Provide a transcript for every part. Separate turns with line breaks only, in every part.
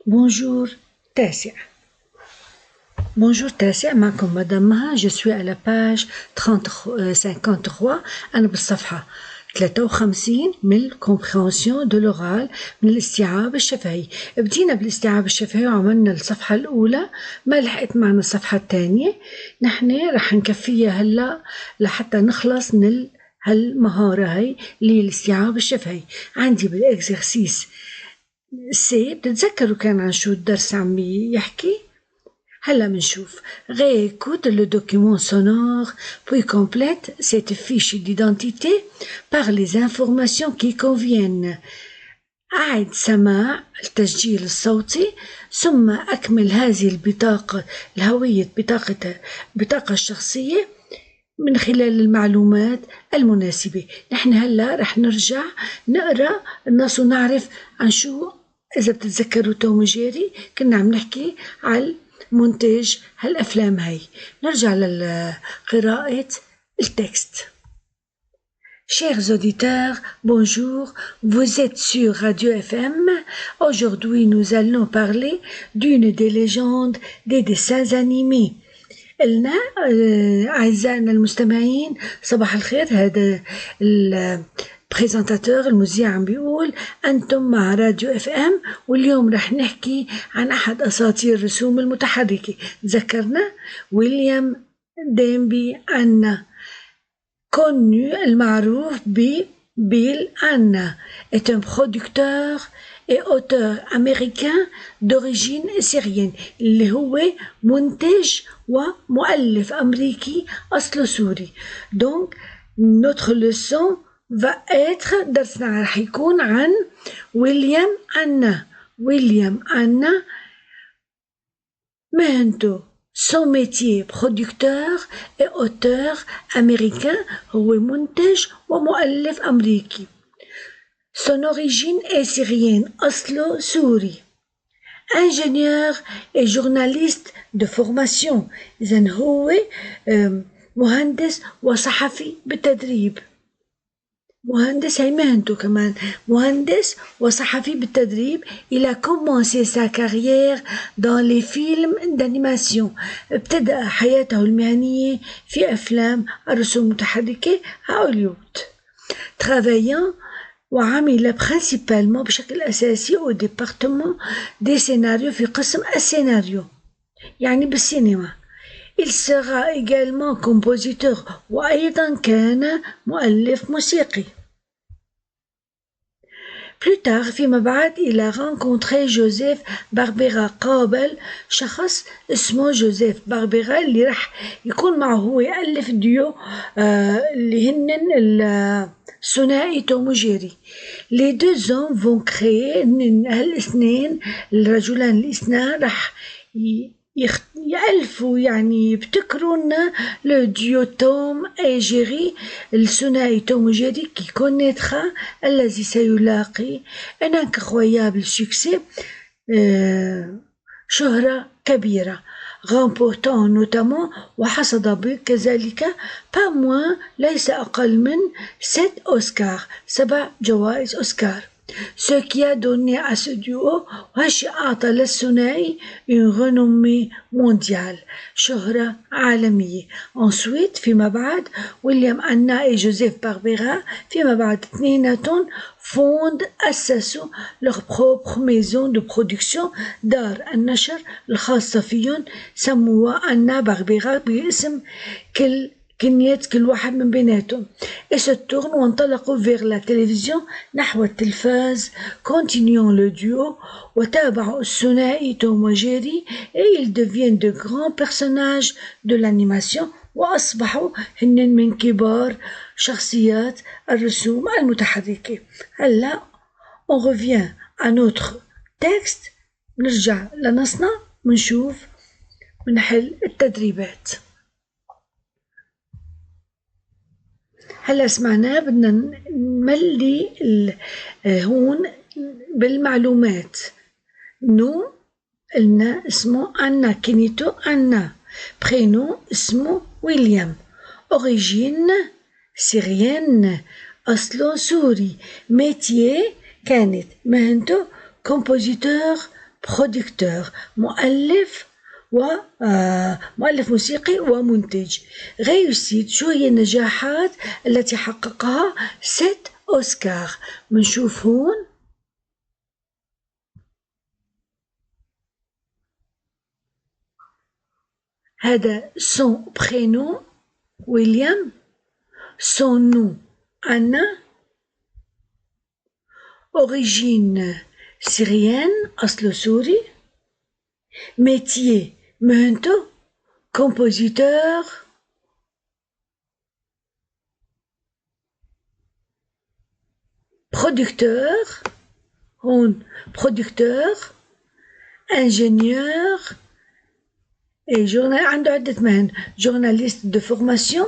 Bonjour تاسع. Bonjour تاسع، معكم مدام مها. Je suis à la page 53. أنا بالصفحة 53 من compréhension de l'oral، من الاستيعاب الشفهي. بدينا بالاستيعاب الشفهي وعملنا الصفحة الأولى، ما لحقت معنا الصفحة الثانية. نحن رح نكفيها هلا لحتى نخلص من هالمهارة هي اللي هي الاستيعاب الشفهي. عندي بالإكزرسيس سي، بتتذكروا كان عن شو الدرس عم يحكي؟ هلا منشوف. Réécoute le document sonore puis complète cette fiche d'identité par les informations qui conviennent. أعد سماع التسجيل الصوتي ثم أكمل هذه البطاقة الهوية، بطاقة الشخصية من خلال المعلومات المناسبة. نحن هلا رح نرجع نقرأ النص ونعرف عن شو. إذا بتتذكروا توم وجيري كنا عم نحكي على منتج هالأفلام هاي. نرجع لقراءة التكست. Chers auditeurs, bonjour, vous êtes sur Radio FM. Aujourd'hui, nous allons parler d'une des légendes des dessins animés. قلنا أعزائنا المستمعين صباح الخير. هذا البريزنتاتور المذيع عم بيقول أنتم مع راديو اف ام، واليوم رح نحكي عن أحد أساطير الرسوم المتحركة. ذكرنا ويليام ديمبي أنا، connu المعروف ببيل أنا، est un producteur et auteur américain d'origine syrienne، اللي هو منتج ومؤلف أمريكي أصله سوري. Donc notre leçon va être، درسنا رح يكون عن ويليام أنا. ويليام أنا مهنته son métier producteur et auteur américain، هو منتج ومؤلف أمريكي. Son origine est syrienne، أصله سوري. Ingénieur et journaliste de formation، إذن هو مهندس وصحفي بالتدريب. مهندس هي مهنته كمان، مهندس وصحفي بالتدريب. Il a commencé sa carrière dans les films d'animation، ابتدأ حياته المهنية في أفلام الرسوم المتحركة هوليوود. Travaillant، وعمل principalement بشكل أساسي au département des scénarios، في قسم السيناريو يعني بالسينما. Il sera également compositeur، وأيضا كان مؤلف موسيقي. Plus tard، فيما بعد، il a rencontré Joseph Barbera، قابل شخص اسمه جوزيف باربيرا اللي رح يكون معه، هو يألف ديو اللي هن الثنائي توم وجيري. Les deux hommes vont créer، هالاثنين الرجلان الاثنان رح يألفوا يعني يبتكروا لنا لو ديو توم اي جيري، الثنائي توم وجيري كي كونيتخا، الذي سيلاقي ان انكرويابل سوكسي، شهرة كبيرة. remportant notamment، وحصد كذلك pas moins، ليس أقل من 7 أوسكار، 7 جوائز أوسكار. Ce qui a donné à ce duo، وهالشي أعطى للثنائي une renommée mondiale، شهرة عالمية. Ensuite، فيما بعد، ويليام أنا et جوزيف باربيرا فيما بعد اثنيناتهم أسسوا leur propre maison de production، دار النشر الخاصة فيهم، سموها أنا باربيرا باسم كنية كل واحد من بيناتهم. et se tournent، وانطلقوا vers la télévision، نحو التلفاز. continuant le duo، وتابعوا الثنائي توم وجيري et ils deviennent de grands personnages de l'animation، وأصبحوا هن من كبار شخصيات الرسوم المتحركة. هلا on revient à notre texte، نرجع لنصنا ونشوف ونحل التدريبات. هلا سمعناه، بدنا نملي هون بالمعلومات. نو قلنا اسمه أنا، كنيتو أنا. برينو اسمه ويليام. أوريجين سيريان، أصله سوري. ميتيه كانت مهنته كومبوزيتور producteur مؤلف مؤلف موسيقي ومنتج. réussite شو هي النجاحات التي حققها 7 أوسكار. بنشوف هون هذا son prénom ويليام، son nom Anna، origine syrienne أصله سوري، métier مهنته compositeur، producteur هون producteur، ingénieur et عنده عدة مهن، journaliste de formation،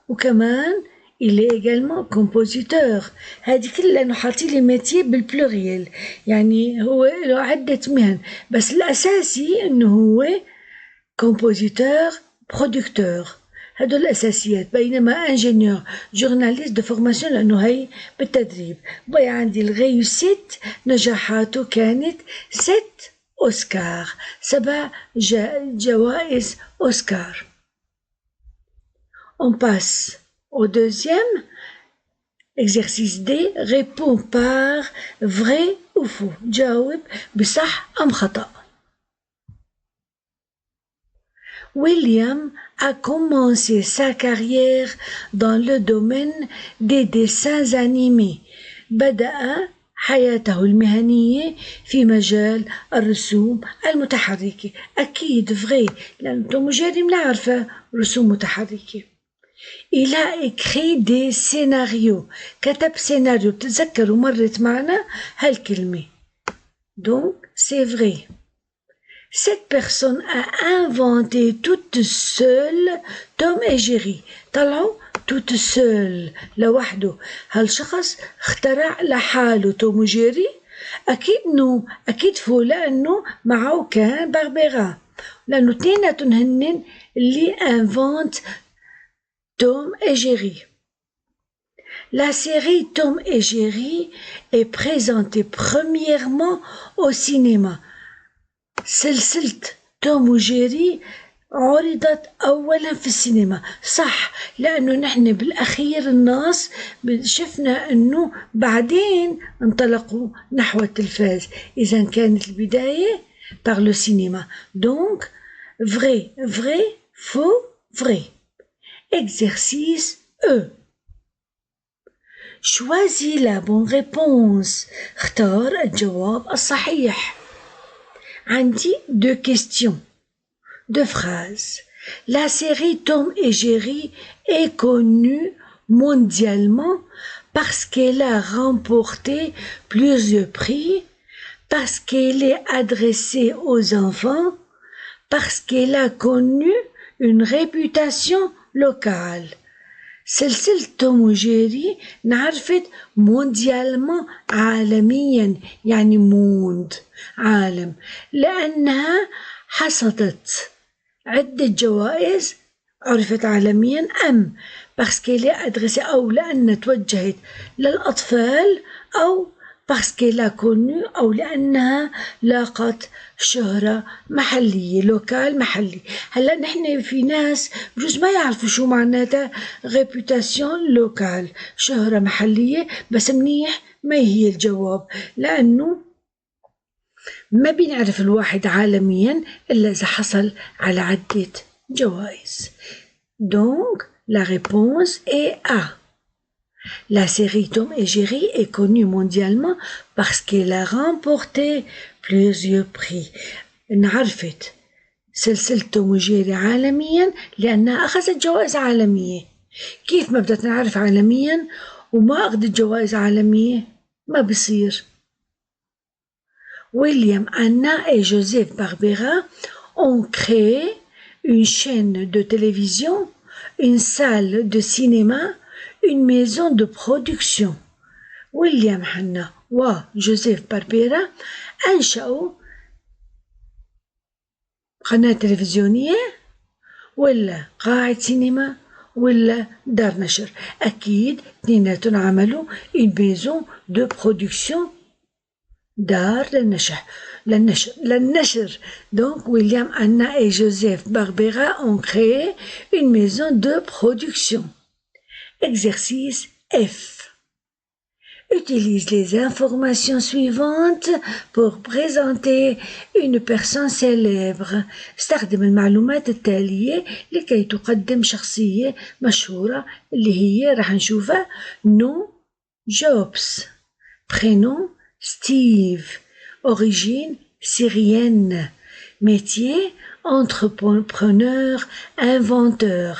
وكمان il est également compositeur. هذه كلها لأنه حاطين لي métier بالبلوريال، يعني هو له عدة مهن، بس الأساسي إنه هو compositeur producteur، هدول الأساسيات. بينما ingénieur journaliste de formation لأنه هي بالتدريب. بقى عندي الريوسيت نجاحاته كانت 7 أوسكار، 7 جوائز أوسكار. On passe au deuxième exercice D. Réponds par vrai ou faux. جاوب بصح أم خطأ. William a commencé sa carrière dans le domaine des dessins animés. بدأ حياته المهنية في مجال الرسوم المتحركة. أكيد فري لأن توم وجيري منعرفة رسوم متحركة. Il a écrit des scénarios. كتب سيناريو. بتتذكروا مرت معنا هالكلمة. Donc c'est vrai. Cette personne a inventé toute seule Tom et Jerry. طلعوا toute seule لوحده. هالشخص اخترع لحاله توم وجيري؟ أكيد نو، أكيد فو، لأنه معه كان باربيرا، لأنه اثنيناتهم هنن اللي invente Tom et Jerry. La série Tom et Jerry est présentée premièrement au cinéma. سلسلة توم وجيري عرضت أولا في السينما. صح، لأنه نحن بالأخير الناس شفنا أنه بعدين انطلقوا نحو التلفاز. إذا كانت البداية par le cinéma. Donc vrai, vrai, faux, vrai. Exercice E. Choisis la bonne réponse. اختار الجواب الصحيح. عندي deux questions, deux phrases. La série Tom et Jerry est connue mondialement parce qu'elle a remporté plusieurs prix, parce qu'elle est adressée aux enfants, parce qu'elle a connu une réputation locale. سلسلة توم وجيري نعرفت مونديالما عالميا، يعني موند عالم، لأنها حصدت عدة جوائز عرفت عالميا. أم باسكيلي أدرسي أو لأن توجهت للأطفال، أو باسكيلا كونو أو لأنها لاقت شهرة محلية، لوكال محلي. هلا نحن في ناس بجوز ما يعرفوا شو معناتها ريبوتاسيون لوكال، شهرة محلية، بس منيح ما هي الجواب، لأنه ما بنعرف الواحد عالميا إلا إذا حصل على عدة جوائز. Donc la réponse est A. La série Tom et Jerry est connue mondialement parce qu'elle a remporté plusieurs prix. انعرفت سلسلة توم وجيري عالميا لأنها أخذت جوائز عالمية. كيف ما بدنا نعرف عالميا وما أخذت جوائز عالمية؟ ما بصير. William, Anna et Joseph Barbera ont créé une chaîne de télévision, une salle de cinéma, une maison de production. William, Anna وجوزيف باربيرا أنشأوا قناة تلفزيونية ولا قاعة سينما ولا دار نشر. أكيد اثنيناتهم عملوا une maison de production دار للنشر. Donc, William, Anna et Joseph Barbera ont créé une maison de production. Exercice F. Utilise les informations suivantes pour présenter une personne célèbre. استخدم المعلومات التالية لكي تقدم شخصية مشهورة اللي هي راح نشوفها. nom Jobs, prénom Steve, origine syrienne, métier entrepreneur, inventeur,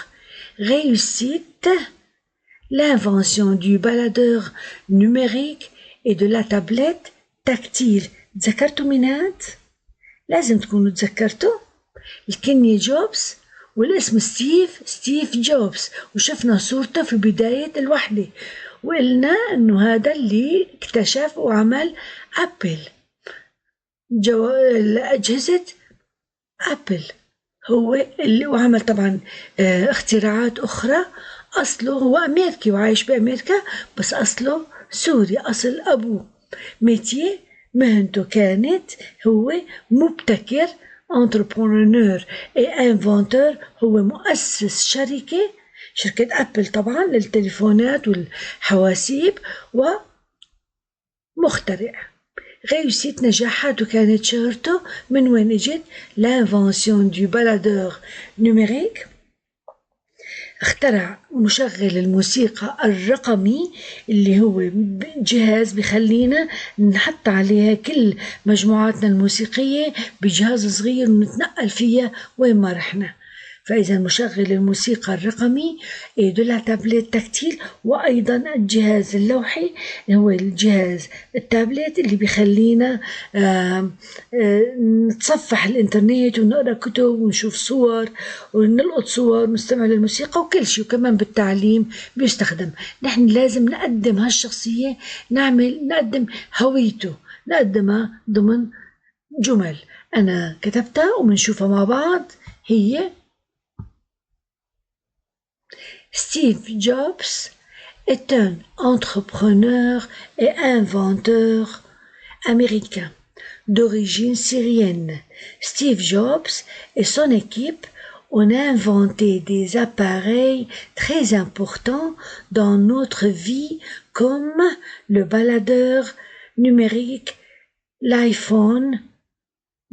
réussite l'invention du baladeur numérique et de la tablette tactile. تذكرتوا منات؟ لازم تكونوا تذكرتوا الكنية جوبز والاسم ستيف جوبز، وشفنا صورته في بداية الوحدة وقلنا انه هذا اللي اكتشف وعمل ابل، أجهزة ابل هو اللي وعمل طبعا اختراعات اخرى. أصله هو أمريكي وعايش بأمريكا بس أصله سوري، أصل أبوه. ميتيه مهنته كانت هو مبتكر entrepreneur et inventeur، هو مؤسس شركة أبل طبعا للتليفونات والحواسيب ومخترع. réussite نجاحاته كانت شهرته من وين اجت؟ l'invention du baladeur numérique، اخترع مشغل الموسيقى الرقمي اللي هو جهاز بخلينا نحط عليها كل مجموعاتنا الموسيقية بجهاز صغير ونتنقل فيها وين ما رحنا. فإذا مشغل الموسيقى الرقمي de la tablette tactile، وأيضا الجهاز اللوحي هو الجهاز التابلت اللي بيخلينا نتصفح الإنترنت ونقرأ كتب ونشوف صور ونلقط صور ونستمع للموسيقى وكل شيء، وكمان بالتعليم بيستخدم. نحن لازم نقدم هالشخصية، نقدم هويته، نقدمها ضمن جمل أنا كتبتها ومنشوفها مع بعض. هي Steve Jobs est un entrepreneur et inventeur américain d'origine syrienne. Steve Jobs et son équipe ont inventé des appareils très importants dans notre vie comme le baladeur numérique, l'iPhone,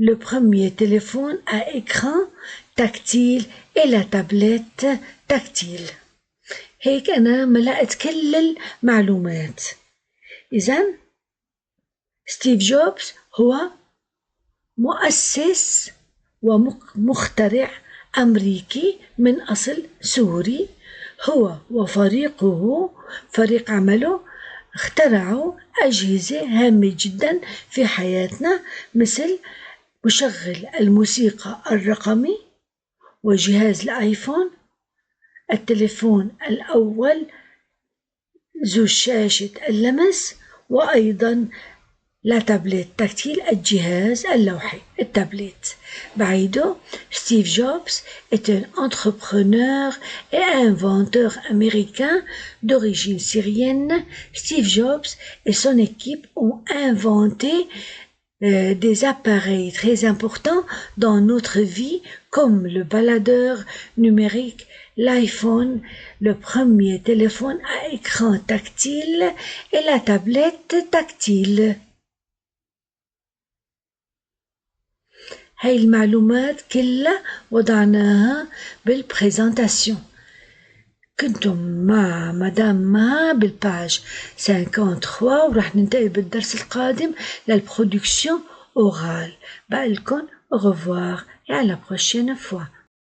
le premier téléphone à écran tactile et la tablette tactile. هيك أنا ملأت كل المعلومات. إذن ستيف جوبز هو مؤسس ومخترع أمريكي من أصل سوري. هو وفريقه فريق عمله اخترعوا أجهزة هامة جدا في حياتنا مثل مشغل الموسيقى الرقمي وجهاز الآيفون، التليفون الأول ذو شاشة اللمس، وأيضا لا تابلت تكتيل الجهاز اللوحي التابلت. بعيده ستيف جوبز est un entrepreneur et inventeur américain d'origine syrienne. Steve Jobs et son équipe ont inventé des appareils très importants dans notre vie comme le baladeur numérique, l'iPhone, le premier téléphone à écran tactile et la tablette tactile. هاي المعلومات كلها وضعناها بالبريزنتاسيون. كنتم مع مدام ما بالباج 53 ورح ننتقل بالدرس القادم للبرودكسيون أورال. بقلكن au revoir et à la prochaine fois.